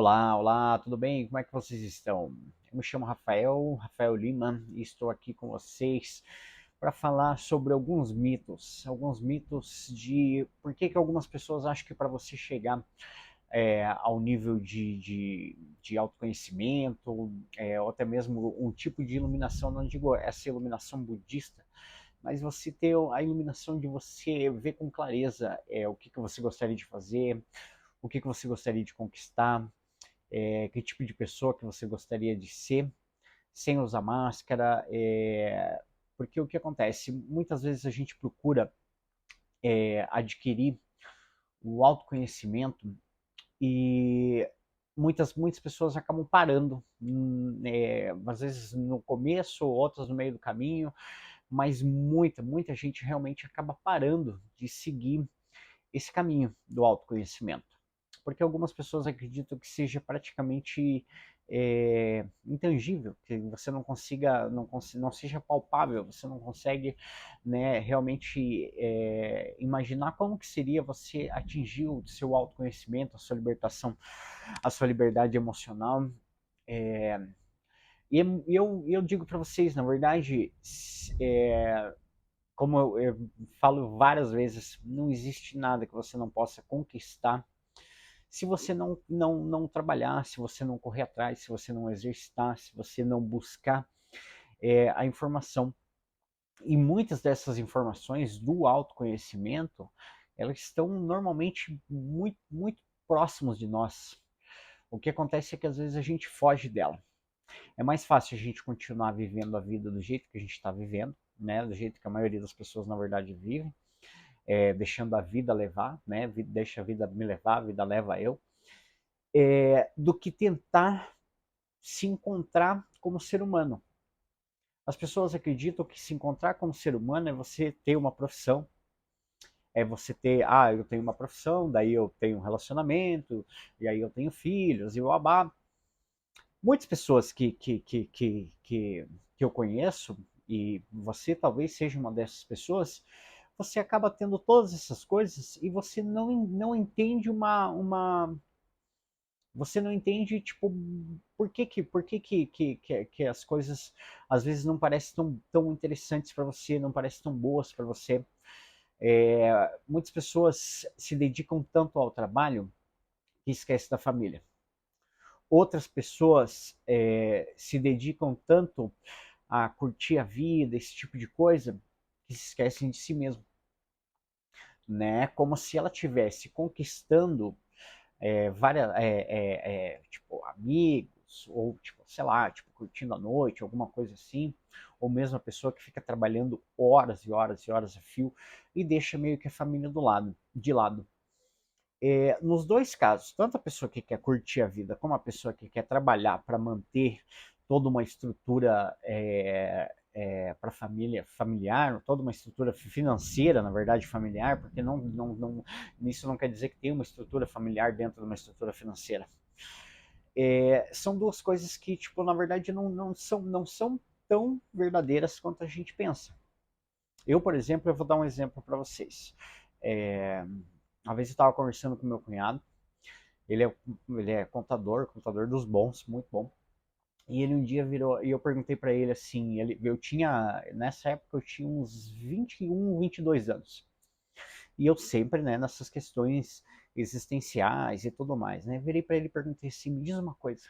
Olá, olá, tudo bem? Como é que vocês estão? Eu me chamo Rafael, Rafael Lima, e estou aqui com vocês para falar sobre alguns mitos de por que algumas pessoas acham que para você chegar ao nível de autoconhecimento, ou até mesmo um tipo de iluminação, não digo essa iluminação budista, mas você ter a iluminação de você ver com clareza o que você gostaria de fazer, o que você gostaria de conquistar, que tipo de pessoa que você gostaria de ser, sem usar máscara, porque o que acontece? Muitas vezes a gente procura adquirir o autoconhecimento e muitas pessoas acabam parando, às vezes no começo, outras no meio do caminho, mas muita gente realmente acaba parando de seguir esse caminho do autoconhecimento. Porque algumas pessoas acreditam que seja praticamente intangível, que você não consiga, não seja palpável, você não consegue, né, realmente imaginar como que seria você atingir o seu autoconhecimento, a sua libertação, a sua liberdade emocional. É, e eu digo para vocês, na verdade, como eu falo várias vezes, não existe nada que você não possa conquistar se você não trabalhar, se você não correr atrás, se você não exercitar, se você não buscar a informação. E muitas dessas informações do autoconhecimento, elas estão normalmente muito próximos de nós. O que acontece é que às vezes a gente foge dela. É mais fácil a gente continuar vivendo a vida do jeito que a gente está vivendo, né? Do jeito que a maioria das pessoas na verdade vive, deixando a vida levar, né? Deixa a vida me levar, a vida leva eu, do que tentar se encontrar como ser humano. As pessoas acreditam que se encontrar como ser humano é você ter uma profissão, é você ter, eu tenho uma profissão, daí eu tenho um relacionamento, e aí eu tenho filhos, e o abá. Muitas pessoas que eu conheço, e você talvez seja uma dessas pessoas, você acaba tendo todas essas coisas e você não entende você não entende, tipo, por que as coisas às vezes não parecem tão interessantes para você, não parecem tão boas para você. Muitas pessoas se dedicam tanto ao trabalho que esquecem da família. Outras pessoas se dedicam tanto a curtir a vida, esse tipo de coisa, que se esquecem de si mesmo, né? Como se ela tivesse conquistando tipo, amigos, ou, tipo, sei lá, tipo, curtindo a noite, alguma coisa assim, ou mesmo a pessoa que fica trabalhando horas e horas e horas a fio e deixa meio que a família de lado. Nos dois casos, tanto a pessoa que quer curtir a vida como a pessoa que quer trabalhar para manter toda uma estrutura para a família familiar, toda uma estrutura financeira, na verdade, familiar, porque isso não quer dizer que tem uma estrutura familiar dentro de uma estrutura financeira. São duas coisas que, tipo, na verdade, não são tão verdadeiras quanto a gente pensa. Eu, por exemplo, eu vou dar um exemplo para vocês. Uma vez eu estava conversando com meu cunhado, ele é, ele é contador dos bons, muito bom. E ele um dia virou, e eu perguntei para ele assim, nessa época eu tinha uns 21, 22 anos. E eu sempre, né, nessas questões existenciais e tudo mais, né, virei para ele e perguntei assim, me diz uma coisa,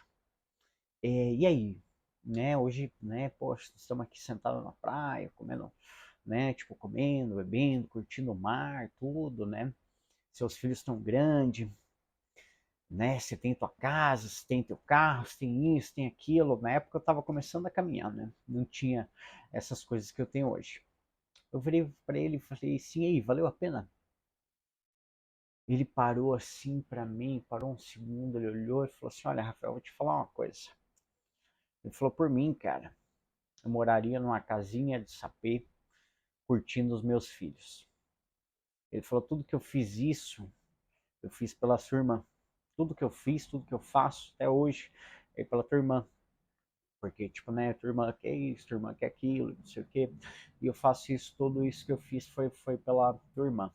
e aí, né, hoje, né, poxa, estamos aqui sentados na praia, comendo, né, tipo, comendo, bebendo, curtindo o mar, tudo, né, seus filhos estão grandes, né? Você tem tua casa, você tem teu carro, você tem isso, tem aquilo. Na época eu estava começando a caminhar, né? Não tinha essas coisas que eu tenho hoje. Eu virei para ele e falei, sim, aí, valeu a pena? Ele parou assim para mim, parou um segundo, ele olhou e falou assim, olha, Rafael, eu vou te falar uma coisa. Ele falou, por mim, cara, eu moraria numa casinha de sapê, curtindo os meus filhos. Ele falou, tudo que eu fiz isso, eu fiz pela sua irmã. Tudo que eu fiz, tudo que eu faço até hoje é pela tua irmã. Porque, tipo, né, tua irmã quer isso, tua irmã quer aquilo, não sei o quê. E eu faço isso, tudo isso que eu fiz foi pela tua irmã.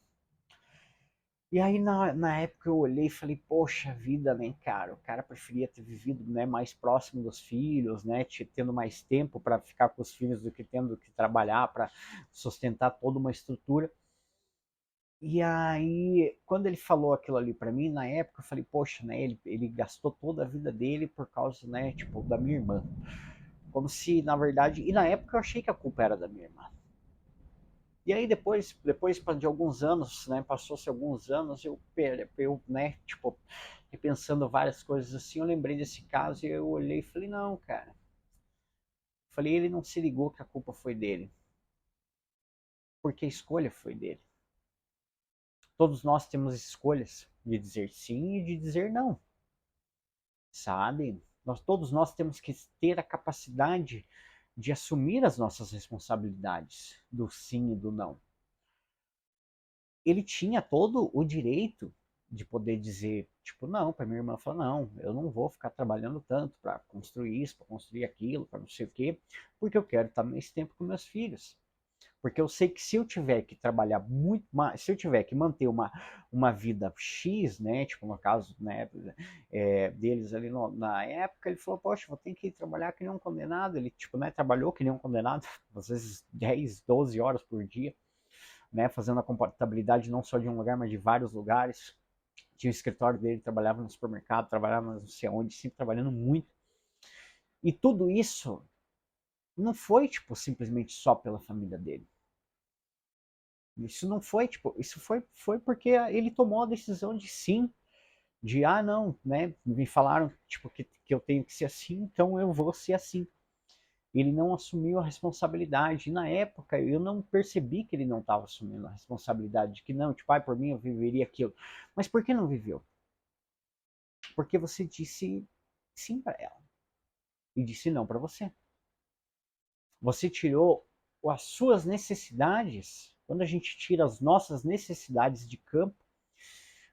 E aí na época eu olhei e falei, poxa vida, né, cara, o cara preferia ter vivido, né, mais próximo dos filhos, né, tendo mais tempo para ficar com os filhos do que tendo que trabalhar para sustentar toda uma estrutura. E aí, quando ele falou aquilo ali para mim, na época eu falei, poxa, né, ele gastou toda a vida dele por causa, né, tipo, da minha irmã. Como se, na verdade, e na época eu achei que a culpa era da minha irmã. E aí depois de alguns anos, né, passou-se alguns anos, eu, né, tipo, repensando várias coisas assim, eu lembrei desse caso e eu olhei e falei, não, cara. Falei, ele não se ligou que a culpa foi dele, porque a escolha foi dele. Todos nós temos escolhas de dizer sim e de dizer não, sabe? Todos nós temos que ter a capacidade de assumir as nossas responsabilidades do sim e do não. Ele tinha todo o direito de poder dizer, tipo, não, para minha irmã falar, não, eu não vou ficar trabalhando tanto para construir isso, para construir aquilo, para não sei o quê, porque eu quero estar mais tempo com meus filhos. Porque eu sei que se eu tiver que trabalhar muito mais, se eu tiver que manter uma vida X, né, tipo no caso, né, deles ali na época, ele falou, poxa, vou ter que trabalhar que nem um condenado, ele, tipo, né, trabalhou que nem um condenado, às vezes 10, 12 horas por dia, né, fazendo a compatibilidade não só de um lugar, mas de vários lugares. Tinha o escritório dele, trabalhava no supermercado, trabalhava não sei onde, sempre trabalhando muito. E tudo isso não foi, tipo, simplesmente só pela família dele. Isso não foi, tipo, isso foi porque ele tomou a decisão de sim, de, ah, não, né, me falaram, tipo, que eu tenho que ser assim, então eu vou ser assim. Ele não assumiu a responsabilidade. E na época eu não percebi que ele não estava assumindo a responsabilidade, de que não, tipo, ah, por mim eu viveria aquilo. Mas por que não viveu? Porque você disse sim para ela e disse não para você. Você tirou as suas necessidades. Quando a gente tira as nossas necessidades de campo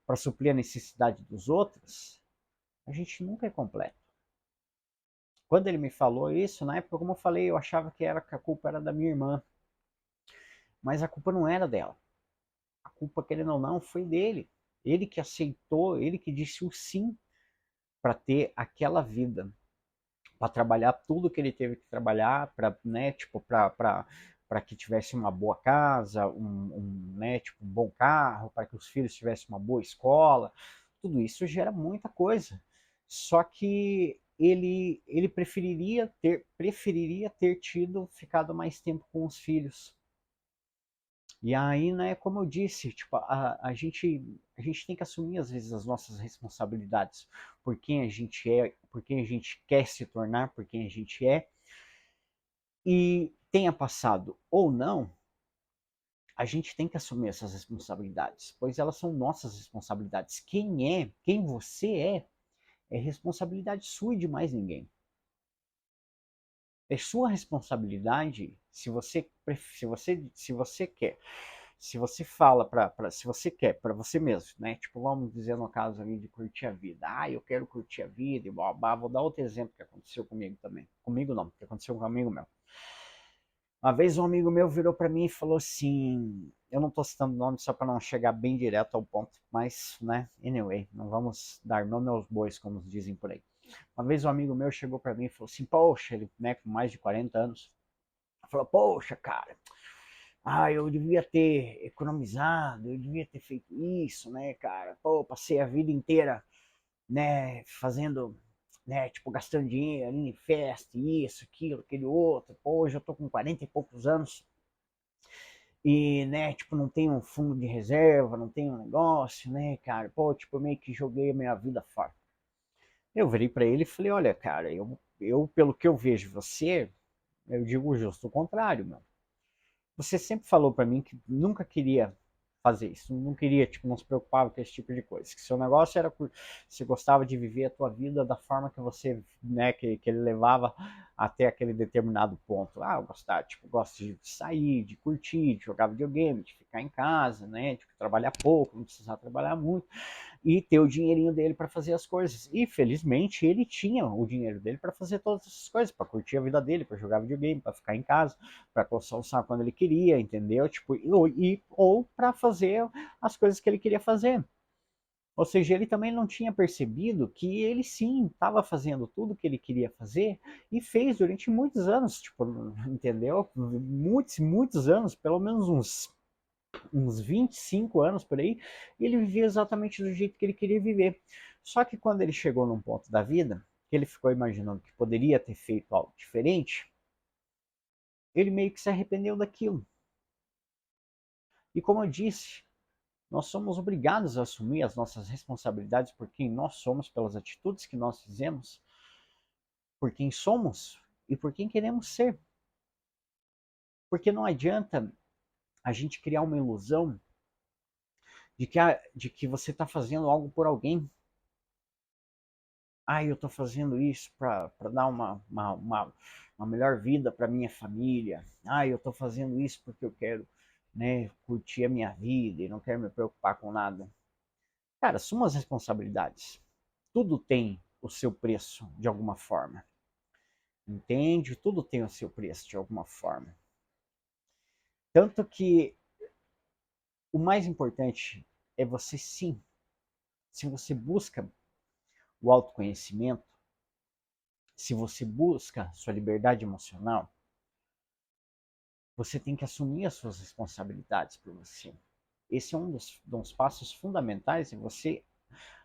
para suprir a necessidade dos outros, a gente nunca é completo. Quando ele me falou isso, na época, como eu falei, eu achava que a culpa era da minha irmã. Mas a culpa não era dela. A culpa, querendo ou não, foi dele. Ele que aceitou, ele que disse o sim para ter aquela vida, para trabalhar tudo que ele teve que trabalhar, para, né, tipo, para que tivesse uma boa casa, né, tipo, um bom carro, para que os filhos tivessem uma boa escola. Tudo isso gera muita coisa. Só que ele preferiria ter tido ficado mais tempo com os filhos. E aí, né, como eu disse, tipo, a gente tem que assumir às vezes as nossas responsabilidades por quem a gente é, por quem a gente quer se tornar, por quem a gente é. E tenha passado ou não, a gente tem que assumir essas responsabilidades, pois elas são nossas responsabilidades. Quem você é responsabilidade sua e de mais ninguém. É sua responsabilidade se você quer, se você fala se você quer para você mesmo, né? Tipo, vamos dizer no caso ali de curtir a vida. Ah, eu quero curtir a vida e blá, blá. Vou dar outro exemplo que aconteceu comigo também. Comigo não, que aconteceu com um amigo meu. Uma vez um amigo meu virou para mim e falou assim, eu não tô citando nome só para não chegar bem direto ao ponto, mas, né, anyway, não vamos dar nome aos bois, como dizem por aí. Uma vez um amigo meu chegou para mim e falou assim, poxa, ele, né, com mais de 40 anos, falou, poxa, cara, eu devia ter economizado, eu devia ter feito isso, né, cara? Pô, passei a vida inteira, né, fazendo, né, tipo, gastando dinheiro ali em festa, isso, aquilo, aquele outro. Pô, hoje eu tô com 40 e poucos anos e, né, tipo, não tenho um fundo de reserva, não tenho um negócio, né, cara? Pô, tipo, eu meio que joguei a minha vida fora. Eu virei para ele e falei, olha, cara, eu, pelo que eu vejo você, eu digo justo o contrário, meu. Você sempre falou para mim que nunca queria fazer isso, não queria, tipo, não se preocupava com esse tipo de coisa, que seu negócio era, você gostava de viver a tua vida da forma que você, né, que ele levava até aquele determinado ponto. Ah, eu gostava, tipo, gosto de sair, de curtir, de jogar videogame, de ficar em casa, né, de trabalhar pouco, não precisar trabalhar muito. e ter o dinheirinho dele para fazer as coisas. E felizmente ele tinha o dinheiro dele para fazer todas essas coisas, para curtir a vida dele, para jogar videogame, para ficar em casa, para coçar o saco quando ele queria, entendeu? Tipo, ou para fazer as coisas que ele queria fazer. Ou seja, ele também não tinha percebido que ele sim estava fazendo tudo o que ele queria fazer e fez durante muitos anos, tipo, entendeu? Muitos, muitos anos, pelo menos uns 25 anos por aí, e ele vivia exatamente do jeito que ele queria viver. Só que quando ele chegou num ponto da vida, que ele ficou imaginando que poderia ter feito algo diferente, ele meio que se arrependeu daquilo. E como eu disse, nós somos obrigados a assumir as nossas responsabilidades por quem nós somos, pelas atitudes que nós fizemos, por quem somos e por quem queremos ser. Porque não adianta a gente criar uma ilusão de que você está fazendo algo por alguém. Eu estou fazendo isso para dar uma melhor vida para minha família. Eu estou fazendo isso porque eu quero, né, curtir a minha vida e não quero me preocupar com nada. Cara, assuma as responsabilidades. Tudo tem o seu preço de alguma forma. Entende? Tudo tem o seu preço de alguma forma. Tanto que o mais importante é você sim, se você busca o autoconhecimento, se você busca sua liberdade emocional, você tem que assumir as suas responsabilidades por você. Esse é um dos passos fundamentais e você,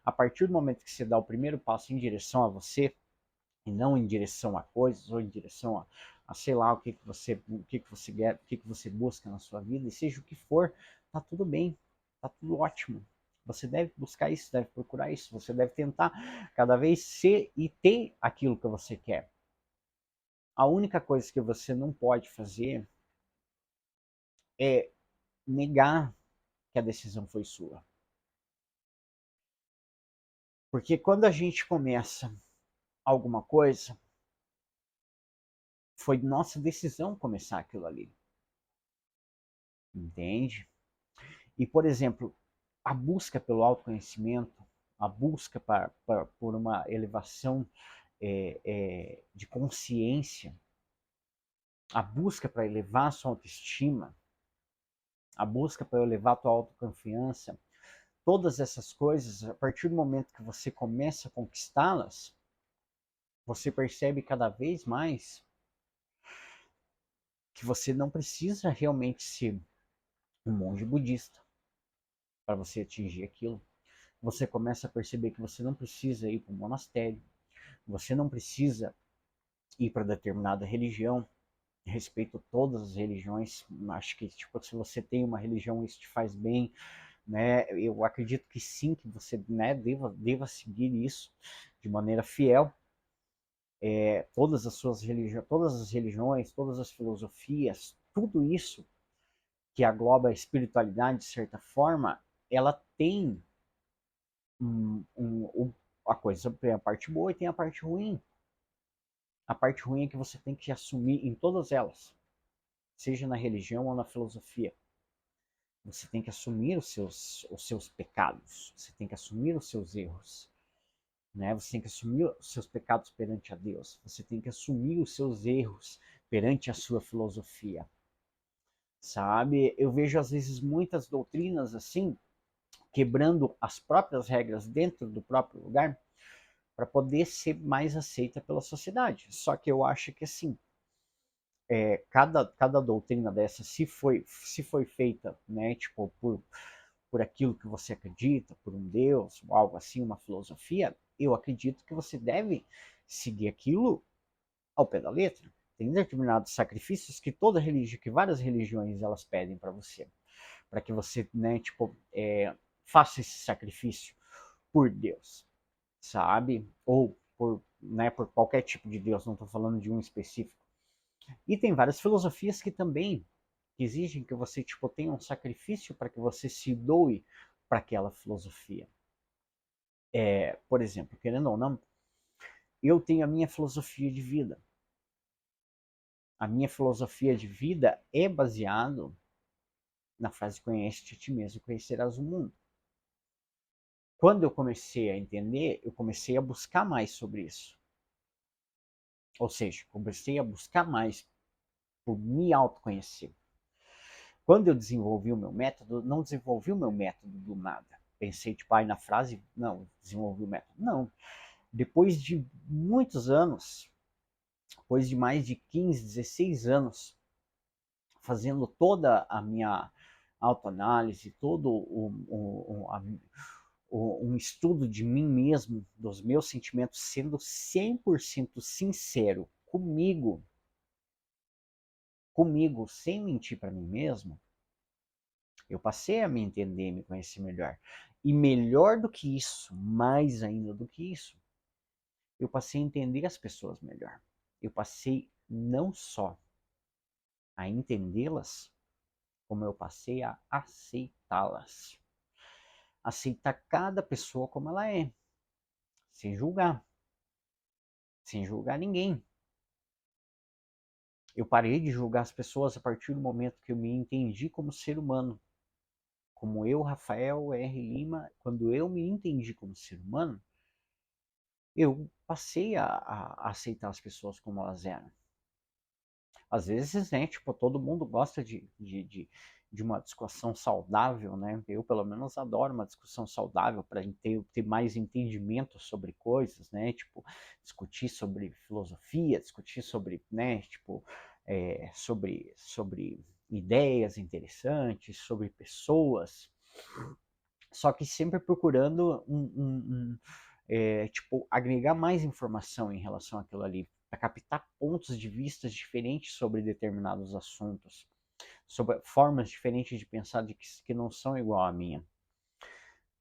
a partir do momento que você dá o primeiro passo em direção a você, e não em direção a coisas, ou em direção a sei lá, o que você quer, o que você busca na sua vida, e seja o que for, tá tudo bem, tá tudo ótimo. Você deve buscar isso, deve procurar isso, você deve tentar cada vez ser e ter aquilo que você quer. A única coisa que você não pode fazer é negar que a decisão foi sua. Porque quando a gente começa alguma coisa, foi nossa decisão começar aquilo ali. Entende? E, por exemplo, a busca pelo autoconhecimento, a busca por uma elevação de consciência, a busca para elevar a sua autoestima, a busca para elevar a tua autoconfiança, todas essas coisas, a partir do momento que você começa a conquistá-las, você percebe cada vez mais que você não precisa realmente ser um monge budista para você atingir aquilo. Você começa a perceber que você não precisa ir para um monastério, você não precisa ir para determinada religião. Respeito todas as religiões. Acho que tipo, se você tem uma religião, isso te faz bem, né? Eu acredito que sim, que você, né, deva seguir isso de maneira fiel. Todas as religiões, todas as filosofias, tudo isso que engloba a espiritualidade de certa forma, ela tem a coisa, tem a parte boa e tem a parte ruim. A parte ruim é que você tem que assumir em todas elas, seja na religião ou na filosofia. Você tem que assumir os seus pecados, você tem que assumir os seus erros, né? Você tem que assumir os seus pecados perante a Deus, você tem que assumir os seus erros perante a sua filosofia, sabe? Eu vejo às vezes muitas doutrinas assim, quebrando as próprias regras dentro do próprio lugar, para poder ser mais aceita pela sociedade. Só que eu acho que assim, cada doutrina dessa, se foi feita, né, tipo, por aquilo que você acredita, por um Deus, algo assim, uma filosofia, eu acredito que você deve seguir aquilo ao pé da letra. Tem determinados sacrifícios que que várias religiões elas pedem para que você, né, tipo, faça esse sacrifício por Deus, sabe? Ou por qualquer tipo de Deus, não estou falando de um específico. E tem várias filosofias que também exigem que você tipo tenha um sacrifício para que você se doe para aquela filosofia. Por exemplo, querendo ou não, eu tenho a minha filosofia de vida. A minha filosofia de vida é baseado na frase conhece-te a ti mesmo, conhecerás o mundo. quando eu comecei a entender, eu comecei a buscar mais sobre isso. Ou seja, comecei a buscar mais por me autoconhecer. Quando eu desenvolvi o meu método, não desenvolvi o meu método do nada. Pensei, tipo, aí na frase, não, desenvolvi o método. Não. Depois de muitos anos, depois de mais de 15, 16 anos, fazendo toda a minha autoanálise, todo um estudo de mim mesmo, dos meus sentimentos, sendo 100% sincero comigo, sem mentir para mim mesmo, eu passei a me entender, me conhecer melhor. E melhor do que isso, mais ainda do que isso, eu passei a entender as pessoas melhor. Eu passei não só a entendê-las, como eu passei a aceitá-las. Aceitar cada pessoa como ela é, sem julgar, sem julgar ninguém. Eu parei de julgar as pessoas a partir do momento que eu me entendi como ser humano. Como eu, Rafael R. Lima, quando eu me entendi como ser humano, eu passei a aceitar as pessoas como elas eram. Às vezes, né, tipo, todo mundo gosta de uma discussão saudável, né? Eu, pelo menos, adoro uma discussão saudável para ter mais entendimento sobre coisas, né? Tipo, discutir sobre filosofia, discutir sobre, né, tipo, sobre ideias interessantes, sobre pessoas, só que sempre procurando tipo, agregar mais informação em relação àquilo ali, para captar pontos de vista diferentes sobre determinados assuntos, sobre formas diferentes de pensar que não são igual à minha.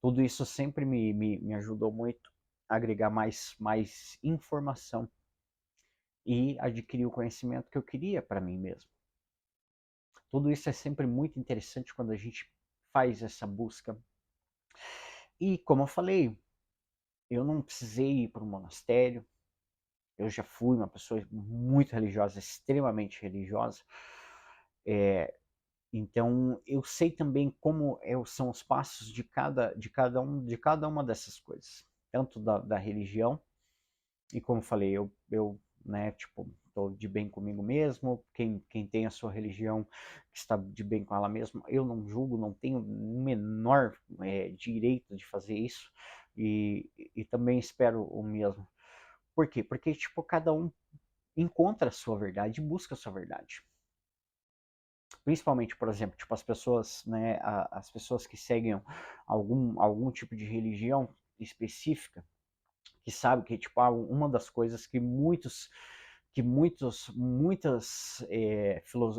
Tudo isso sempre me ajudou muito a agregar mais informação e adquirir o conhecimento que eu queria para mim mesmo. Tudo isso é sempre muito interessante quando a gente faz essa busca. E como eu falei, eu não precisei ir para um monastério. Eu já fui uma pessoa muito religiosa, extremamente religiosa. Então eu sei também como são os passos de cada uma dessas coisas, tanto da religião, e como falei, eu né, tipo, estou de bem comigo mesmo. Quem tem a sua religião, que está de bem com ela mesma, eu não julgo, não tenho o menor direito de fazer isso, e também espero o mesmo. Por quê? Porque, tipo, cada um encontra a sua verdade e busca a sua verdade. Principalmente, por exemplo, tipo, as pessoas, né, as pessoas que seguem algum tipo de religião específica, que sabe que, tipo, uma das coisas muitas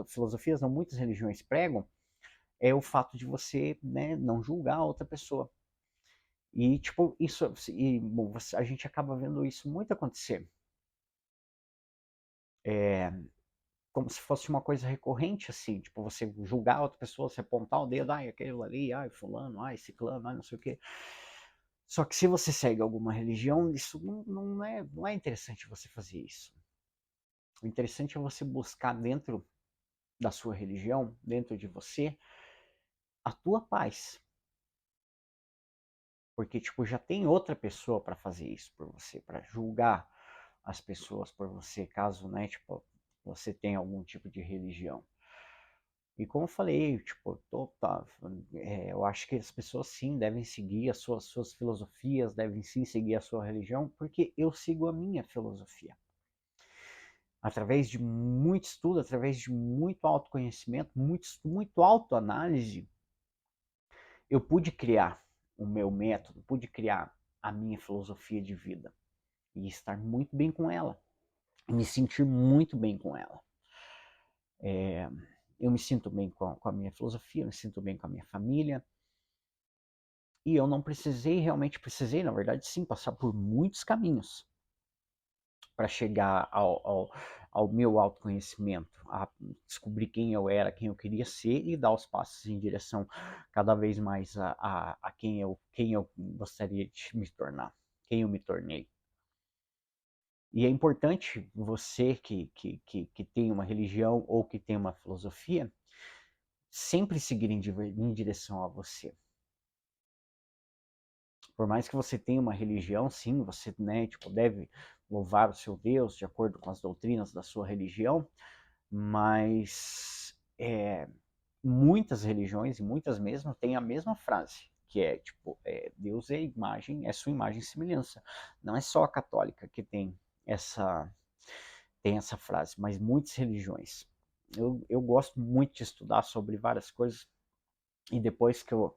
filosofias, não, muitas religiões pregam, é o fato de você, né, não julgar a outra pessoa. E, tipo, bom, a gente acaba vendo isso muito acontecer. Como se fosse uma coisa recorrente, assim, tipo, você julgar outra pessoa, você apontar o dedo, ai, aquele ali, ai, fulano, ai, ciclano, ai, não sei o quê. Só que se você segue alguma religião, isso não é interessante você fazer isso. O interessante é você buscar dentro da sua religião, dentro de você, a tua paz. Porque, tipo, já tem outra pessoa para fazer isso por você, para julgar as pessoas por você, caso, né, tipo, você tenha algum tipo de religião. E como eu falei, tipo, eu acho que as pessoas sim devem seguir as suas filosofias, devem sim seguir a sua religião, porque eu sigo a minha filosofia. Através de muito estudo, através de muito autoconhecimento, muito autoanálise, eu pude criar o meu método, pude criar a minha filosofia de vida e estar muito bem com ela, me sentir muito bem com ela. Eu me sinto bem com a minha filosofia, eu me sinto bem com a minha família, e eu não realmente precisei, na verdade, sim, passar por muitos caminhos para chegar ao meu autoconhecimento, a descobrir quem eu era, quem eu queria ser e dar os passos em direção cada vez mais a quem eu gostaria de me tornar, quem eu me tornei. E é importante você que tem uma religião ou que tem uma filosofia sempre seguir em direção a você. Por mais que você tenha uma religião, sim, você, né, tipo, deve louvar o seu Deus de acordo com as doutrinas da sua religião, mas muitas religiões, e muitas mesmo, têm a mesma frase, que é, tipo, Deus é imagem, é sua imagem e semelhança. Não é só a católica que tem essa frase, mas muitas religiões. Eu gosto muito de estudar sobre várias coisas, e depois que eu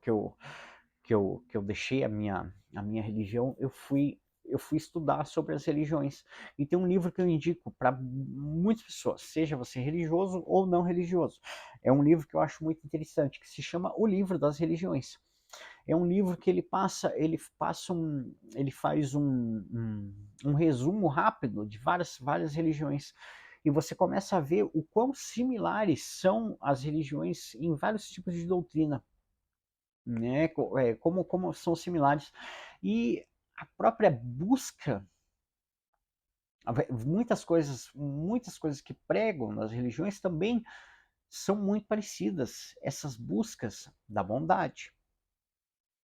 deixei a minha religião, eu fui estudar sobre as religiões. E tem um livro que eu indico para muitas pessoas, seja você religioso ou não religioso. É um livro que eu acho muito interessante, que se chama O Livro das Religiões. É um livro que ele faz um resumo rápido de várias religiões. E você começa a ver o quão similares são as religiões em vários tipos de doutrina, né? Como são similares. E a própria busca, muitas coisas que pregam nas religiões também são muito parecidas. Essas buscas da bondade,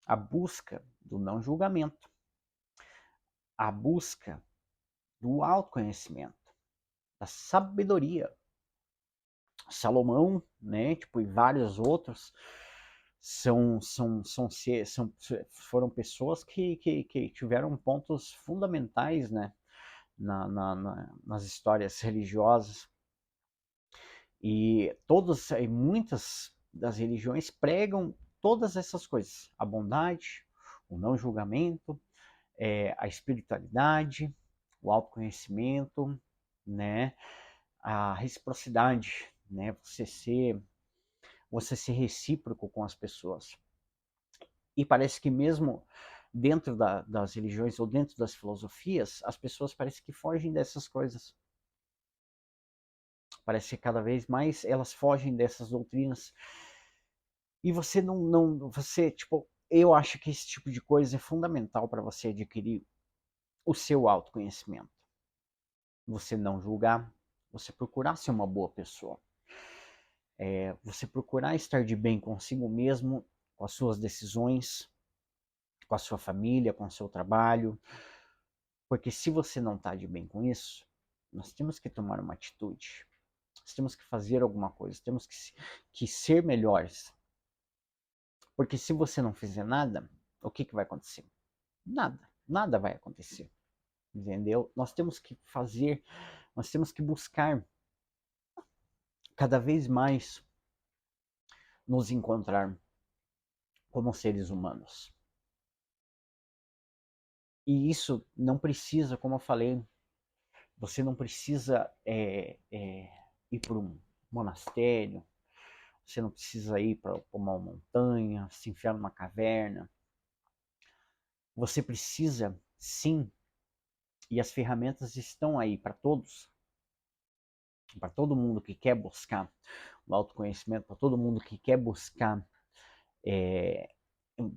a busca do não julgamento, a busca do autoconhecimento, da sabedoria. Salomão, né, tipo, e vários outros foram pessoas que tiveram pontos fundamentais, né, nas histórias religiosas. E muitas das religiões pregam todas essas coisas: a bondade, o não julgamento, a espiritualidade, o autoconhecimento, né, a reciprocidade, né, você ser recíproco com as pessoas. E parece que mesmo dentro das religiões ou dentro das filosofias, as pessoas parecem que fogem dessas coisas. Parece que cada vez mais elas fogem dessas doutrinas. E você tipo, eu acho que esse tipo de coisa é fundamental para você adquirir o seu autoconhecimento. Você não julgar, você procurar ser uma boa pessoa. Você procurar estar de bem consigo mesmo, com as suas decisões, com a sua família, com o seu trabalho. Porque se você não está de bem com isso, nós temos que tomar uma atitude. Nós temos que fazer alguma coisa. Temos que ser melhores. Porque se você não fizer nada, o que vai acontecer? Nada. Nada vai acontecer. Entendeu? Nós temos que fazer, nós temos que buscar cada vez mais nos encontrar como seres humanos. E isso não precisa, como eu falei, você não precisa ir para um monastério, você não precisa ir para uma montanha, se enfiar numa caverna. Você precisa, sim, e as ferramentas estão aí para todos, para todo mundo que quer buscar o autoconhecimento, para todo mundo que quer buscar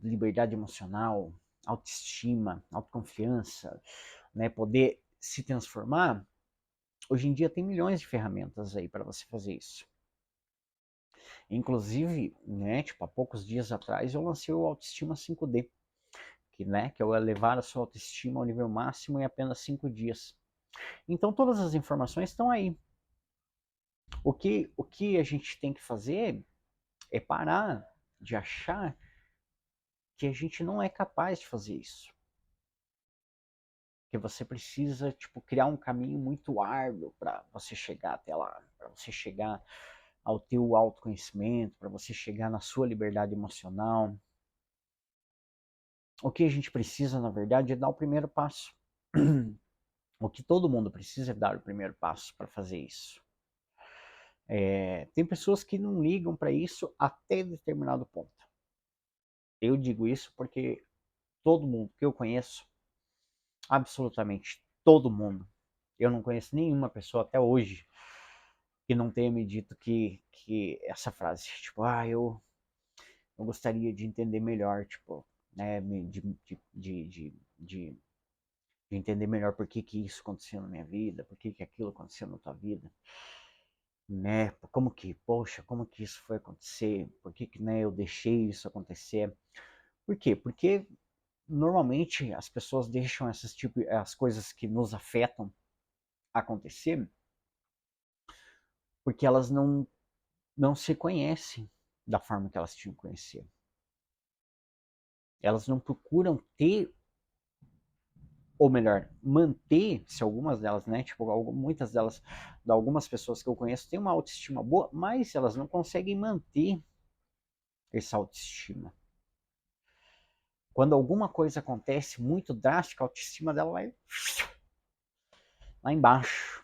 liberdade emocional, autoestima, autoconfiança, né, poder se transformar. Hoje em dia tem milhões de ferramentas aí para você fazer isso. Inclusive, né, tipo, há poucos dias atrás eu lancei o Autoestima 5D, que é levar a sua autoestima ao nível máximo em apenas 5 dias. Então todas as informações estão aí. O que a gente tem que fazer é parar de achar que a gente não é capaz de fazer isso. Que você precisa, tipo, criar um caminho muito árduo para você chegar até lá, para você chegar ao teu autoconhecimento, para você chegar na sua liberdade emocional. O que a gente precisa, na verdade, é dar o primeiro passo. O que todo mundo precisa é dar o primeiro passo para fazer isso. Tem pessoas que não ligam para isso até determinado ponto. Eu digo isso porque todo mundo que eu conheço, absolutamente todo mundo, eu não conheço nenhuma pessoa até hoje que não tenha me dito que essa frase, tipo, eu gostaria de entender melhor, tipo, né, de entender melhor por que isso aconteceu na minha vida, por que aquilo aconteceu na tua vida, né, como que isso foi acontecer, por que, né, eu deixei isso acontecer. Por quê? Porque normalmente as pessoas deixam as coisas que nos afetam acontecer porque elas não se conhecem da forma que elas tinham que conhecer. Elas não procuram ter, ou melhor, manter-se, algumas delas, né? Tipo, muitas delas, de algumas pessoas que eu conheço, têm uma autoestima boa, mas elas não conseguem manter essa autoestima. Quando alguma coisa acontece muito drástica, a autoestima dela vai lá embaixo,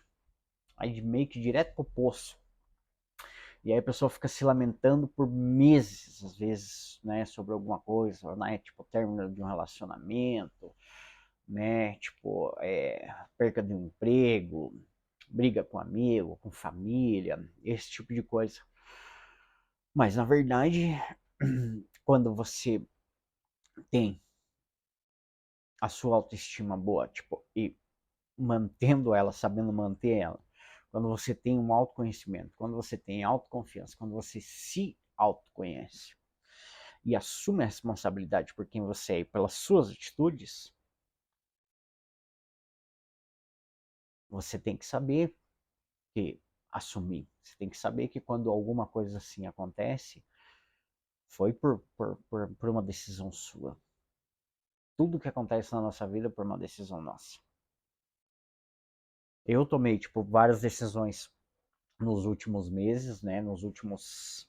aí meio que direto pro poço. E aí a pessoa fica se lamentando por meses, às vezes, né, sobre alguma coisa, né, tipo, término de um relacionamento, né, tipo, perca de um emprego, briga com amigo, com família, esse tipo de coisa. Mas, na verdade, quando você tem a sua autoestima boa, tipo, e mantendo ela, sabendo manter ela, quando você tem um autoconhecimento, quando você tem autoconfiança, quando você se autoconhece e assume a responsabilidade por quem você é e pelas suas atitudes, você tem que saber que assumir. Você tem que saber que quando alguma coisa assim acontece, foi por uma decisão sua. Tudo que acontece na nossa vida é por uma decisão nossa. Eu tomei, tipo, várias decisões nos últimos meses, né? Nos últimos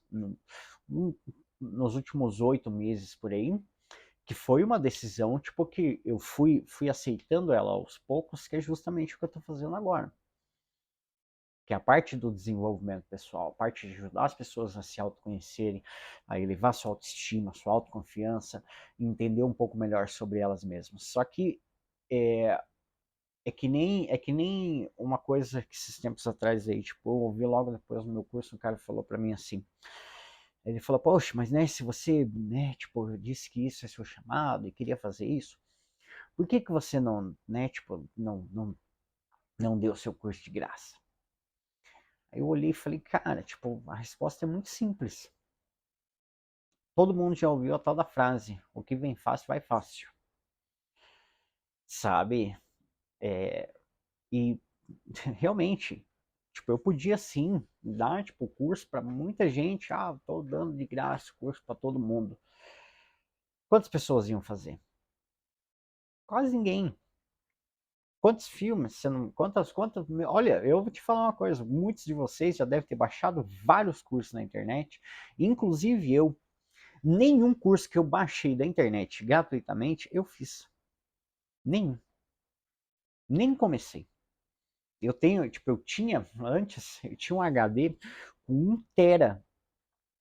8 meses por aí, que foi uma decisão, tipo, que eu fui aceitando ela aos poucos, que é justamente o que eu tô fazendo agora. Que é a parte do desenvolvimento pessoal, a parte de ajudar as pessoas a se autoconhecerem, a elevar sua autoestima, sua autoconfiança, entender um pouco melhor sobre elas mesmas. Só que é, é que nem uma coisa que esses tempos atrás aí, tipo, eu ouvi logo depois no meu curso, um cara falou para mim assim, ele falou, poxa, mas né, se você, né, tipo, disse que isso é seu chamado e queria fazer isso, por que que você não, né, tipo, não deu seu curso de graça? Aí eu olhei e falei, cara, tipo, a resposta é muito simples. Todo mundo já ouviu a tal da frase, o que vem fácil vai fácil, sabe? É, e realmente, tipo, eu podia sim dar, tipo, curso para muita gente, tô dando de graça curso para todo mundo. Quantas pessoas iam fazer? Quase ninguém. Quantos filmes você não. Quantas. Olha, eu vou te falar uma coisa: muitos de vocês já devem ter baixado vários cursos na internet, inclusive eu. Nenhum curso que eu baixei da internet gratuitamente eu fiz. Nenhum. Nem comecei. Eu tenho, tipo, eu tinha antes, eu tinha um HD com 1 tera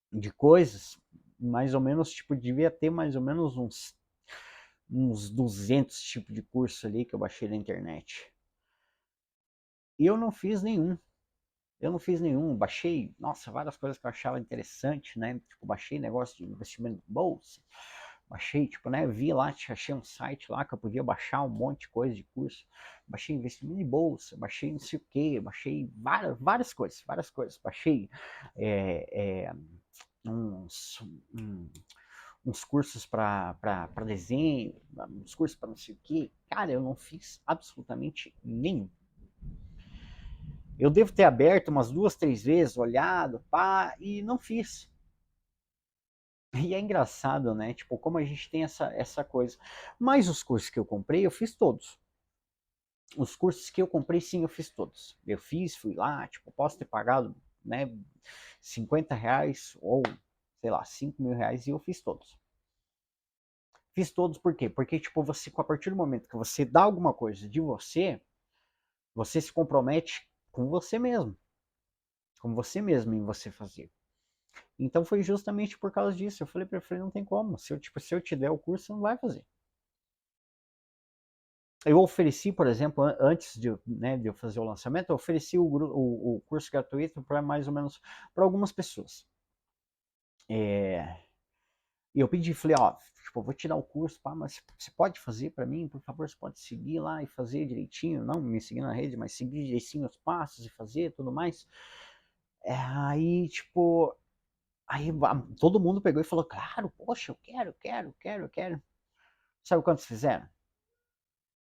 de coisas, mais ou menos, tipo, devia ter mais ou menos uns 200 tipos de curso ali que eu baixei da internet. E eu não fiz nenhum. Eu não fiz nenhum, baixei, nossa, várias coisas que eu achava interessante, né? Tipo, baixei negócio de investimento de bolsa, baixei, tipo, né? Vi lá, achei um site lá que eu podia baixar um monte de coisa de curso, baixei investimento de bolsa, baixei não sei o que, baixei várias coisas, várias coisas. Baixei é, é, uns, um, uns cursos para desenho, uns cursos para não sei o que. Cara, eu não fiz absolutamente nenhum. Eu devo ter aberto umas 2, 3 vezes, olhado, pá, e não fiz. E é engraçado, né? Tipo, como a gente tem essa coisa. Mas os cursos que eu comprei, eu fiz todos. Os cursos que eu comprei, sim, eu fiz todos. Eu fiz, fui lá, tipo, posso ter pagado, né, R$ 50 ou, sei lá, R$ 5.000 e eu fiz todos. Fiz todos por quê? Porque, tipo, você, a partir do momento que você dá alguma coisa de você, você se compromete com você mesmo em você fazer. Então foi justamente por causa disso. Eu falei pra ele, não tem como. Se eu te der o curso, você não vai fazer. Eu ofereci, por exemplo, antes de, né, de eu fazer o lançamento, eu ofereci o curso gratuito para mais ou menos para algumas pessoas. E eu pedi, falei, ó, tipo, eu vou tirar o curso, pá, mas você pode fazer para mim, por favor, você pode seguir lá e fazer direitinho, não me seguir na rede, mas seguir direitinho os passos e fazer tudo mais. Aí, tipo, aí todo mundo pegou e falou, claro, poxa, eu quero. Sabe quantos fizeram?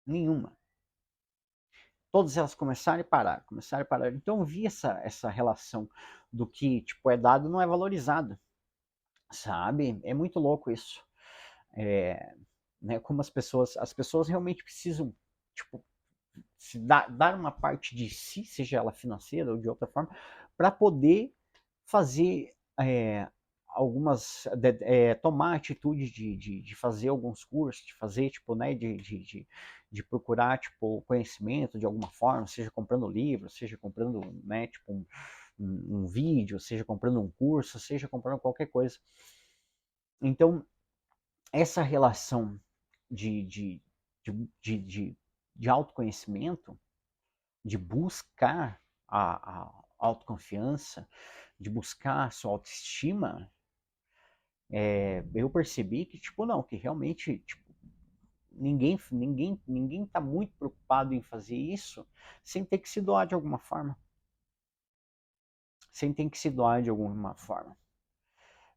Nenhuma. Todas elas começaram e pararam, começaram e pararam. Então eu vi essa relação do que tipo, é dado não é valorizado, sabe? É muito louco isso. É, né, como as pessoas realmente precisam, tipo, dar uma parte de si, seja ela financeira ou de outra forma, para poder fazer algumas, tomar atitude de fazer alguns cursos, de fazer, tipo, né, de procurar, tipo, conhecimento de alguma forma, seja comprando livro, seja comprando, né, tipo, um vídeo, seja comprando um curso, seja comprando qualquer coisa. Então, essa relação de, de, de, de, de autoconhecimento, de buscar a autoconfiança, de buscar a sua autoestima, eu percebi que, tipo, não, que realmente, tipo, ninguém tá muito preocupado em fazer isso sem ter que se doar de alguma forma. Sem ter que se doar de alguma forma.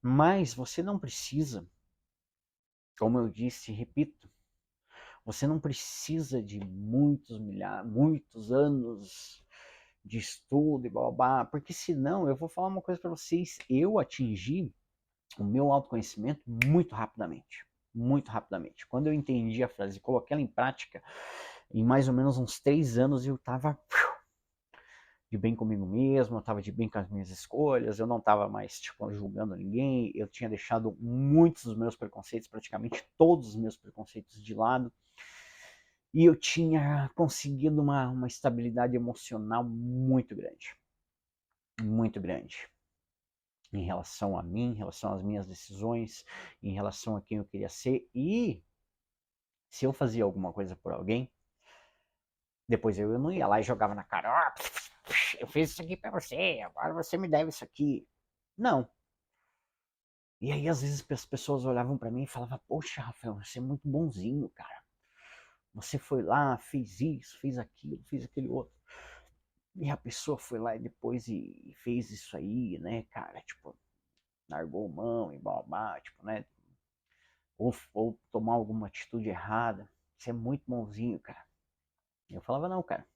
Mas você não precisa, como eu disse, repito, você não precisa de muitos anos de estudo e blá, blá, blá, porque senão eu vou falar uma coisa para vocês, eu atingi o meu autoconhecimento muito rapidamente. Muito rapidamente. Quando eu entendi a frase e coloquei ela em prática, em mais ou menos uns 3 anos eu estava de bem comigo mesmo, eu estava de bem com as minhas escolhas, eu não estava mais tipo, julgando ninguém, eu tinha deixado muitos dos meus preconceitos, praticamente todos os meus preconceitos de lado, e eu tinha conseguido uma estabilidade emocional muito grande. Muito grande. Em relação a mim, em relação às minhas decisões, em relação a quem eu queria ser. E se eu fazia alguma coisa por alguém, depois eu não ia lá e jogava na cara, eu fiz isso aqui pra você, agora você me deve isso aqui. Não. E aí às vezes as pessoas olhavam para mim e falavam, poxa, Rafael, você é muito bonzinho, cara. Você foi lá, fez isso, fez aquilo, fez aquele outro. E a pessoa foi lá e depois e fez isso aí, né, cara, tipo, largou mão e blá, blá, tipo, né, ou tomar alguma atitude errada. Você é muito bonzinho, cara. Eu falava, não, cara.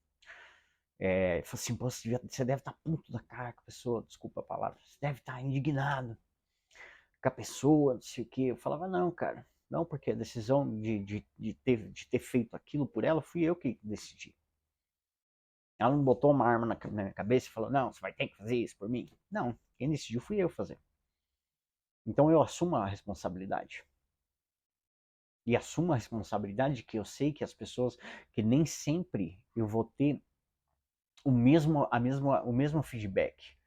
Ele falou assim, pô, você deve estar puto da cara com a pessoa, desculpa a palavra, você deve estar indignado com a pessoa, não sei o quê. Eu falava, não, cara, não, porque a decisão de ter feito aquilo por ela, fui eu que decidi. Ela não botou uma arma na minha cabeça e falou, não, você vai ter que fazer isso por mim. Não, quem decidiu fui eu fazer. Então eu assumo a responsabilidade. E assumo a responsabilidade que eu sei que as pessoas, que nem sempre eu vou ter o mesmo feedback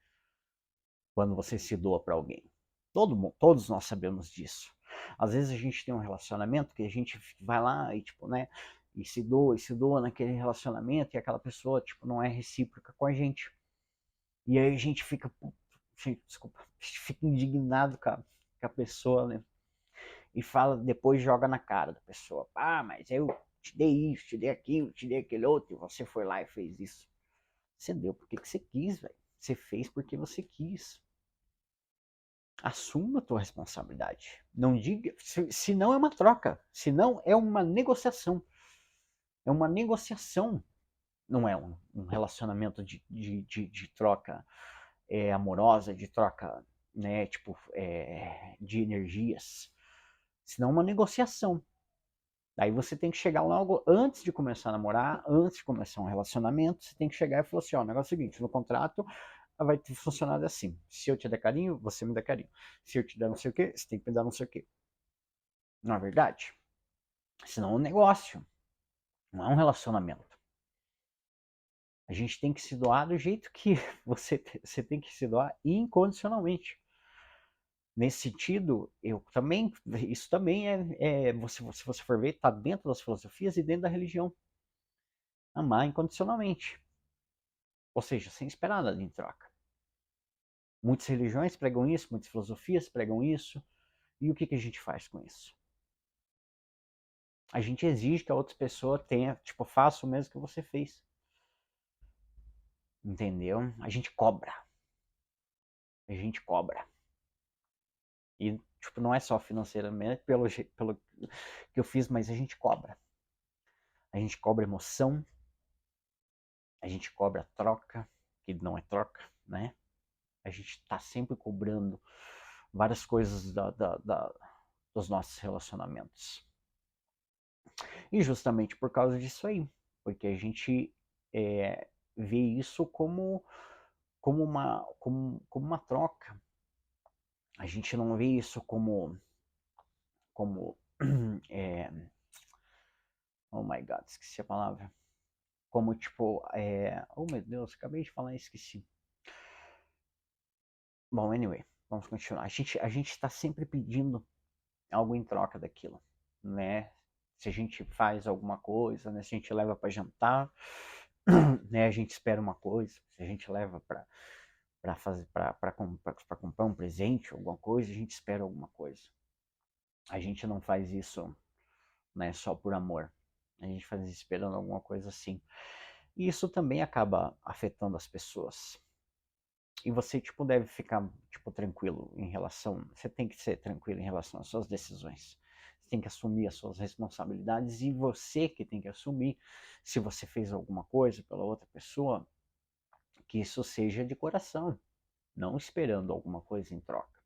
quando você se doa para alguém. Todos nós sabemos disso. Às vezes a gente tem um relacionamento que a gente vai lá e tipo, né, e se doa naquele relacionamento e aquela pessoa tipo não é recíproca com a gente. E aí a gente fica, desculpa, fica indignado com a pessoa, né? E fala, depois joga na cara da pessoa. Ah, mas eu te dei isso, te dei aquilo, te dei aquele outro, e você foi lá e fez isso. Você deu porque que você quis, velho. Você fez porque você quis. Assuma a tua responsabilidade. Não diga. Se não é uma troca. Se não é uma negociação. É uma negociação. Não é um relacionamento de troca amorosa, de troca, né, tipo, de energias. Senão é uma negociação. Daí você tem que chegar logo antes de começar a namorar, antes de começar um relacionamento, você tem que chegar e falar assim, ó, o negócio é o seguinte, no contrato vai ter funcionado assim. Se eu te der carinho, você me dá carinho. Se eu te der não sei o que, você tem que me dar não sei o que. Não é verdade? Senão é um negócio, não é um relacionamento. A gente tem que se doar do jeito que você tem que se doar incondicionalmente. Nesse sentido, isso também se você for ver, está dentro das filosofias e dentro da religião. Amar incondicionalmente. Ou seja, sem esperar nada em troca. Muitas religiões pregam isso, muitas filosofias pregam isso. E o que a gente faz com isso? A gente exige que a outra pessoa tenha, tipo, faça o mesmo que você fez. Entendeu? A gente cobra. A gente cobra. E Tipo, não é só financeiramente, pelo que eu fiz, mas a gente cobra. A gente cobra emoção, a gente cobra troca, que não é troca, né? A gente está sempre cobrando várias coisas dos nossos relacionamentos. E justamente por causa disso aí, porque a gente vê isso como uma troca. A gente não vê isso como é, oh my god, esqueci a palavra. Como tipo, oh meu Deus, acabei de falar e esqueci. Bom, anyway, vamos continuar. A gente está sempre pedindo algo em troca daquilo, né? Se a gente faz alguma coisa, né? Se a gente leva para jantar, né? A gente espera uma coisa. Se a gente leva para fazer para comprar um presente, alguma coisa, a gente espera alguma coisa. A gente não faz isso, né? Só por amor. A gente faz isso esperando alguma coisa assim. E isso também acaba afetando as pessoas. E você, tipo, deve ficar, tipo, tranquilo em relação... Você tem que ser tranquilo em relação às suas decisões. Você tem que assumir as suas responsabilidades e você que tem que assumir se você fez alguma coisa pela outra pessoa, que isso seja de coração, não esperando alguma coisa em troca.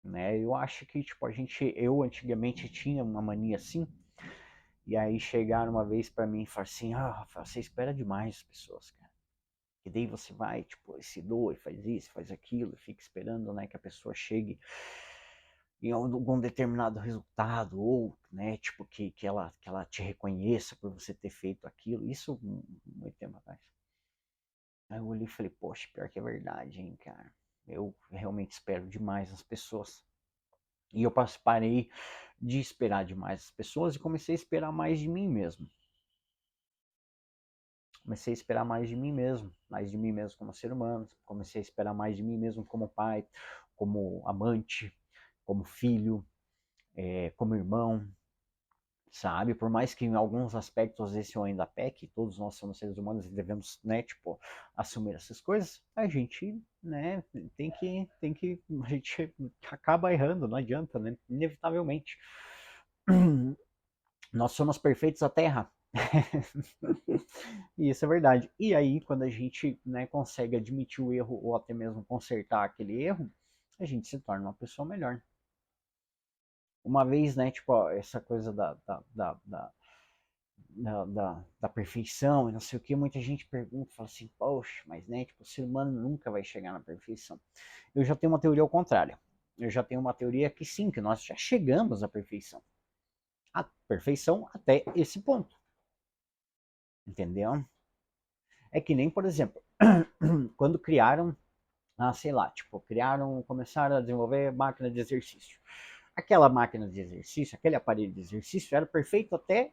Né? Eu acho que, tipo, eu antigamente tinha uma mania assim, e aí chegaram uma vez pra mim e falaram assim, Rafael, você espera demais as pessoas, cara. E daí você vai, tipo, se doa e faz isso, faz aquilo, e fica esperando, né, que a pessoa chegue em algum determinado resultado, ou, né, tipo, que ela te reconheça por você ter feito aquilo. Isso muito tempo atrás. Aí eu olhei e falei, poxa, pior que é verdade, hein, cara. Eu realmente espero demais as pessoas. E eu parei de esperar demais as pessoas e comecei a esperar mais de mim mesmo. Comecei a esperar mais de mim mesmo como ser humano, comecei a esperar mais de mim mesmo como pai, como amante, como filho, como irmão, sabe? Por mais que em alguns aspectos às vezes eu ainda peque, todos nós somos seres humanos e devemos, né, tipo, assumir essas coisas, a gente, né, a gente acaba errando, não adianta, né? Inevitavelmente. Nós somos perfeitos até errar. E isso é verdade. E aí, quando a gente, né, consegue admitir o erro ou até mesmo consertar aquele erro, a gente se torna uma pessoa melhor. Uma vez, né, tipo, ó, essa coisa da perfeição e não sei o que, muita gente pergunta, fala assim, poxa, mas né, tipo, o ser humano nunca vai chegar na perfeição. Eu já tenho uma teoria ao contrário. Eu já tenho uma teoria que sim, que nós já chegamos à perfeição. A perfeição até esse ponto. Entendeu? É que nem, por exemplo, quando criaram, sei lá, tipo, começaram a desenvolver máquina de exercício. Aquela máquina de exercício, aquele aparelho de exercício era perfeito até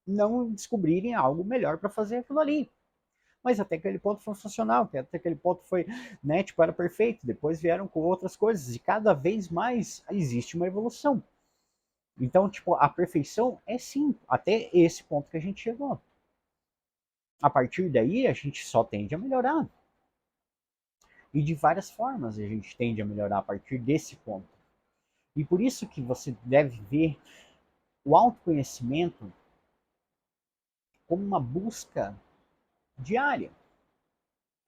não descobrirem algo melhor para fazer aquilo ali. Mas até aquele ponto foi funcional, até aquele ponto foi, né, tipo, era perfeito. Depois vieram com outras coisas e cada vez mais existe uma evolução. Então, tipo, a perfeição é sim, até esse ponto que a gente chegou. A partir daí, a gente só tende a melhorar. E de várias formas a gente tende a melhorar a partir desse ponto. E por isso que você deve ver o autoconhecimento como uma busca diária,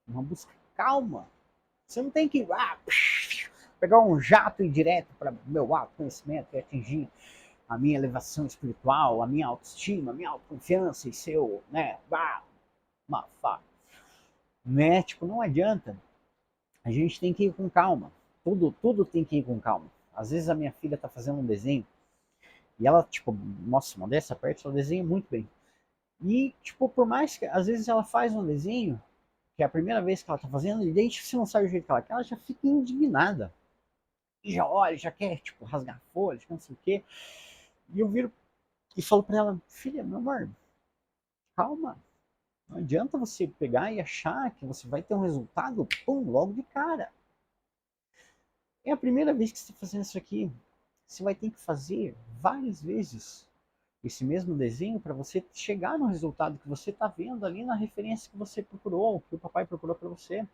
uma busca calma. Você não tem que pegar um jato e ir direto para meu autoconhecimento e atingir a minha elevação espiritual, a minha autoestima, a minha autoconfiança e seu, né, né? Tipo, não adianta. A gente tem que ir com calma. Tudo tem que ir com calma. Às vezes a minha filha tá fazendo um desenho e ela, tipo, nossa, modéstia à parte, ela desenha muito bem. E, tipo, por mais que às vezes ela faz um desenho, que é a primeira vez que ela tá fazendo, e daí você não sabe o jeito que ela quer, ela já fica indignada. E já olha, já quer, tipo, rasgar folhas, não sei o quê. E eu viro e falo pra ela, filha, meu amor, calma. Não adianta você pegar e achar que você vai ter um resultado, pum, logo de cara. É a primeira vez que você está fazendo isso aqui. Você vai ter que fazer várias vezes esse mesmo desenho para você chegar no resultado que você está vendo ali na referência que você procurou, que o papai procurou para você.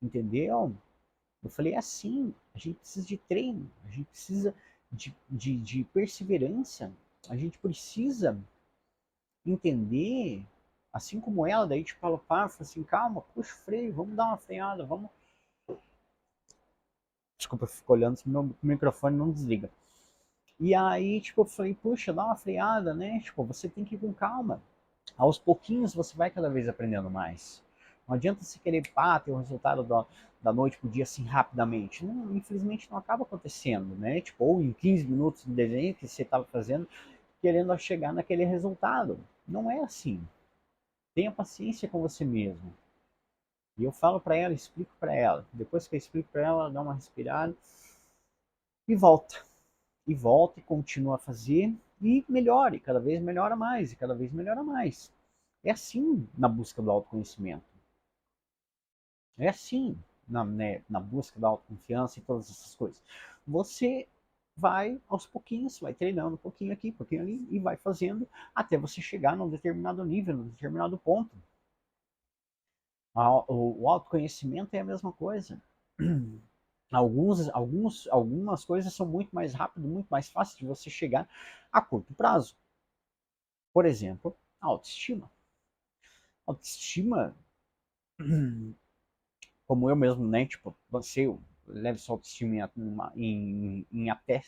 Entendeu? Eu falei, é assim, a gente precisa de treino, a gente precisa de perseverança, a gente precisa entender, assim como ela, daí tipo, ela fala assim, calma, puxa o freio, vamos dar uma freada, vamos... Desculpa, eu fico olhando se meu microfone não desliga. E aí, tipo, eu falei, puxa, dá uma freada, né? Tipo, você tem que ir com calma. Aos pouquinhos você vai cada vez aprendendo mais. Não adianta você querer ter o resultado da noite pro dia assim rapidamente. Não, infelizmente não acaba acontecendo, né? Tipo, ou em 15 minutos de desenho que você estava fazendo, querendo chegar naquele resultado. Não é assim. Tenha paciência com você mesmo. E eu falo para ela, explico para ela. Depois que eu explico para ela, dá uma respirada e volta. E volta e continua a fazer e melhore, cada vez melhora mais e cada vez melhora mais. É assim na busca do autoconhecimento. É assim na busca da autoconfiança e todas essas coisas. Você vai aos pouquinhos, vai treinando um pouquinho aqui, um pouquinho ali, e vai fazendo até você chegar num determinado nível, num determinado ponto. O autoconhecimento é a mesma coisa. Algumas coisas são muito mais rápido, muito mais fácil de você chegar a curto prazo. Por exemplo, a autoestima. Autoestima, como eu mesmo, né? Tipo, você leve sua autoestima em até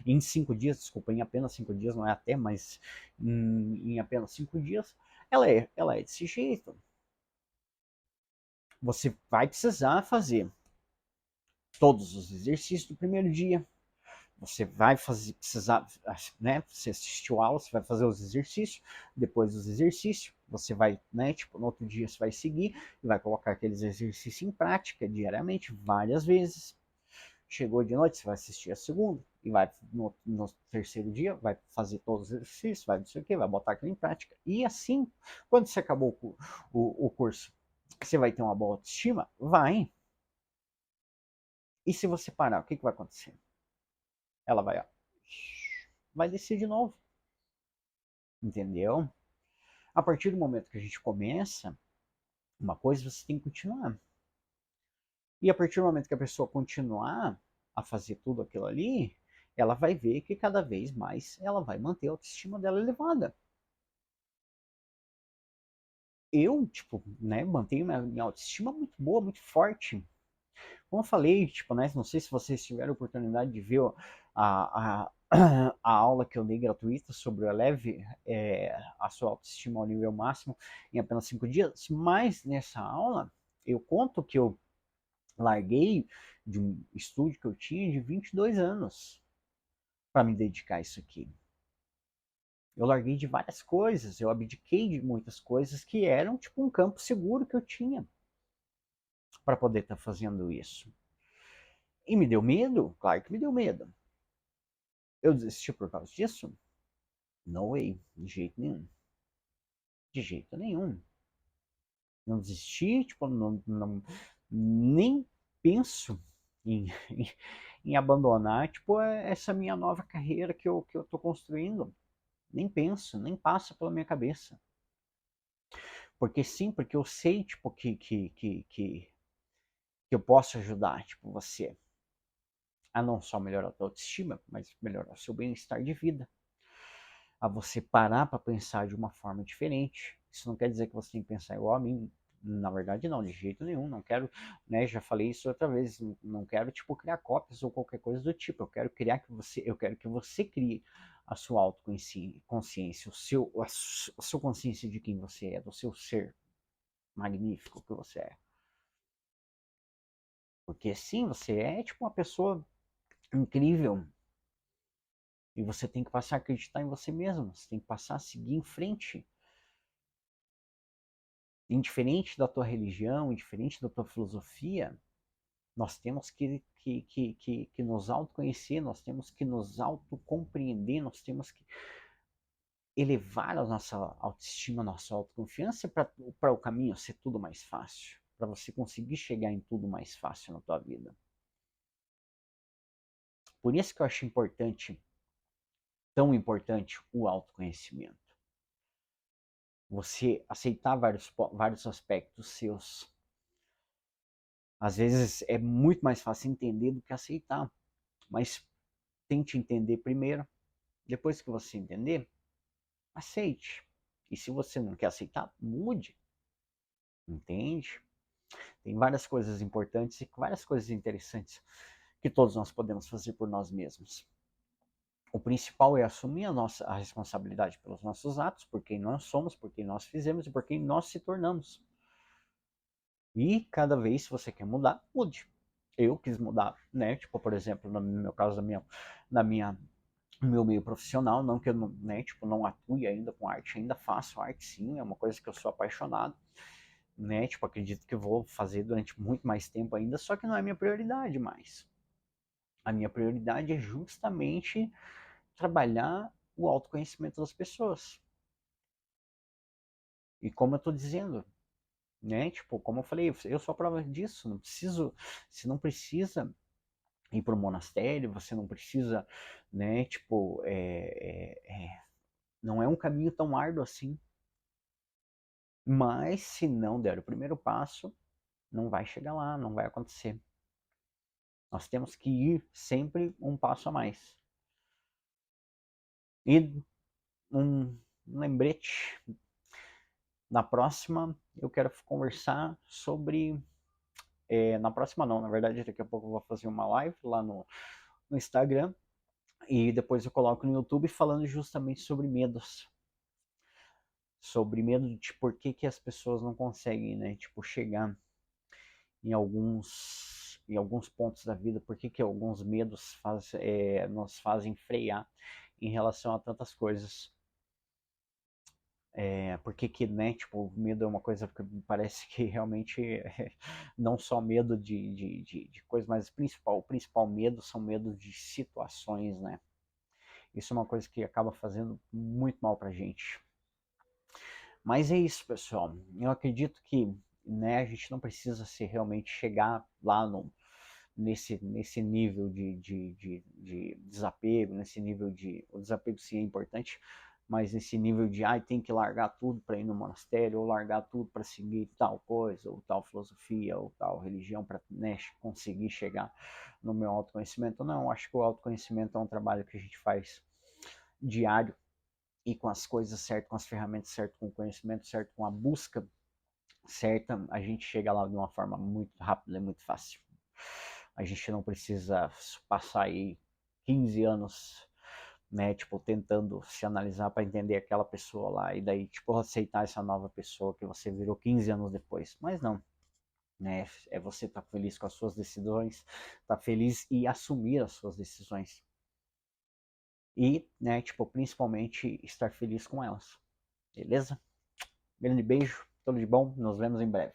em 5 dias, desculpa, em apenas 5 dias, não é até, mas em apenas 5 dias, ela é desse jeito. Você vai precisar fazer todos os exercícios do primeiro dia. Você vai precisar, né? Você assistiu a aula, você vai fazer os exercícios. Depois dos exercícios, você vai, né? Tipo, no outro dia você vai seguir e vai colocar aqueles exercícios em prática diariamente, várias vezes. Chegou de noite, você vai assistir a segunda e vai no terceiro dia, vai fazer todos os exercícios, vai não sei o que, vai botar aquilo em prática. E assim, quando você acabou o curso, você vai ter uma boa autoestima? Vai. E se você parar, o que vai acontecer? Ela vai descer de novo, entendeu? A partir do momento que a gente começa uma coisa, você tem que continuar. E a partir do momento que a pessoa continuar a fazer tudo aquilo ali, ela vai ver que cada vez mais ela vai manter a autoestima dela elevada. Eu, tipo, né, mantenho minha autoestima muito boa, muito forte. Como eu falei, tipo, né, não sei se vocês tiveram a oportunidade de ver a, a aula que eu dei gratuita sobre o Eleve a sua autoestima ao nível máximo em apenas 5 dias, mas nessa aula eu conto que eu larguei de um estúdio que eu tinha de 22 anos para me dedicar a isso aqui. Eu larguei de várias coisas, eu abdiquei de muitas coisas que eram tipo um campo seguro que eu tinha para poder estar fazendo isso. E me deu medo? Claro que me deu medo. Eu desisti por causa disso? No way, de jeito nenhum. De jeito nenhum. Não desisti, tipo, nem penso em, em abandonar, tipo, essa minha nova carreira que eu tô construindo. Nem penso, nem passa pela minha cabeça. Porque sim, porque eu sei, tipo, que eu posso ajudar, tipo, você a não só melhorar a tua autoestima, mas melhorar o seu bem-estar de vida. A você parar para pensar de uma forma diferente. Isso não quer dizer que você tem que pensar igual a mim. Na verdade, não, de jeito nenhum. Não quero, né? Já falei isso outra vez. Não quero, tipo, criar cópias ou qualquer coisa do tipo. Eu quero que você crie a sua autoconsciência, a sua consciência de quem você é, do seu ser magnífico que você é. Porque sim, você é tipo uma pessoa incrível. E você tem que passar a acreditar em você mesmo. Você tem que passar a seguir em frente. Indiferente da tua religião, indiferente da tua filosofia, nós temos que nos autoconhecer, nós temos que nos autocompreender, nós temos que elevar a nossa autoestima, a nossa autoconfiança para o caminho ser tudo mais fácil, para você conseguir chegar em tudo mais fácil na tua vida. Por isso que eu acho importante, tão importante, o autoconhecimento. Você aceitar vários aspectos seus, Às vezes é muito mais fácil entender do que aceitar, mas tente entender primeiro. Depois que você entender, aceite. E se você não quer aceitar, mude. Entende? Tem várias coisas importantes e várias coisas interessantes que todos nós podemos fazer por nós mesmos. O principal é assumir a responsabilidade pelos nossos atos, por quem nós somos, por quem nós fizemos e por quem nós se tornamos. E cada vez, se você quer mudar, mude. Eu quis mudar, né? Tipo, por exemplo, no meu caso, no meu meio profissional, não que eu não, né, tipo, não atue ainda com arte, ainda faço arte sim, é uma coisa que eu sou apaixonado, né? Tipo, acredito que eu vou fazer durante muito mais tempo ainda, só que não é minha prioridade mais. A minha prioridade é justamente trabalhar o autoconhecimento das pessoas. E como eu estou dizendo, né? Tipo, como eu falei, eu sou a prova disso. Não preciso, você não precisa ir para o monastério, você não precisa, né? Tipo, não é um caminho tão árduo assim. Mas se não der o primeiro passo, não vai chegar lá, não vai acontecer. Nós temos que ir sempre um passo a mais. E um lembrete, na próxima eu quero conversar sobre. Na próxima não, na verdade daqui a pouco eu vou fazer uma live lá no Instagram e depois eu coloco no YouTube falando justamente sobre medos. Sobre medo de tipo, por que, que as pessoas não conseguem, né? Tipo, chegar em alguns pontos da vida, por que, que alguns medos nos fazem frear em relação a tantas coisas. Por que que, né, tipo, o medo é uma coisa que parece que realmente não só medo de coisas, mas o principal medo são medos de situações, né? Isso é uma coisa que acaba fazendo muito mal pra gente. Mas é isso, pessoal. Eu acredito que, né, a gente não precisa se realmente chegar lá nesse nível de desapego, nesse nível de. O desapego sim é importante, mas nesse nível de tem que largar tudo para ir no monastério, ou largar tudo para seguir tal coisa, ou tal filosofia, ou tal religião, para, né, conseguir chegar no meu autoconhecimento. Não, acho que o autoconhecimento é um trabalho que a gente faz diário e com as coisas certas, com as ferramentas certas, com o conhecimento certo, com a busca certa, a gente chega lá de uma forma muito rápida e muito fácil. A gente não precisa passar aí 15 anos, né, tipo, tentando se analisar para entender aquela pessoa lá e daí, tipo, aceitar essa nova pessoa que você virou 15 anos depois. Mas não, né, é você estar feliz com as suas decisões, estar feliz e assumir as suas decisões. E, né, tipo, principalmente estar feliz com elas. Beleza? Grande beijo, tudo de bom, nos vemos em breve.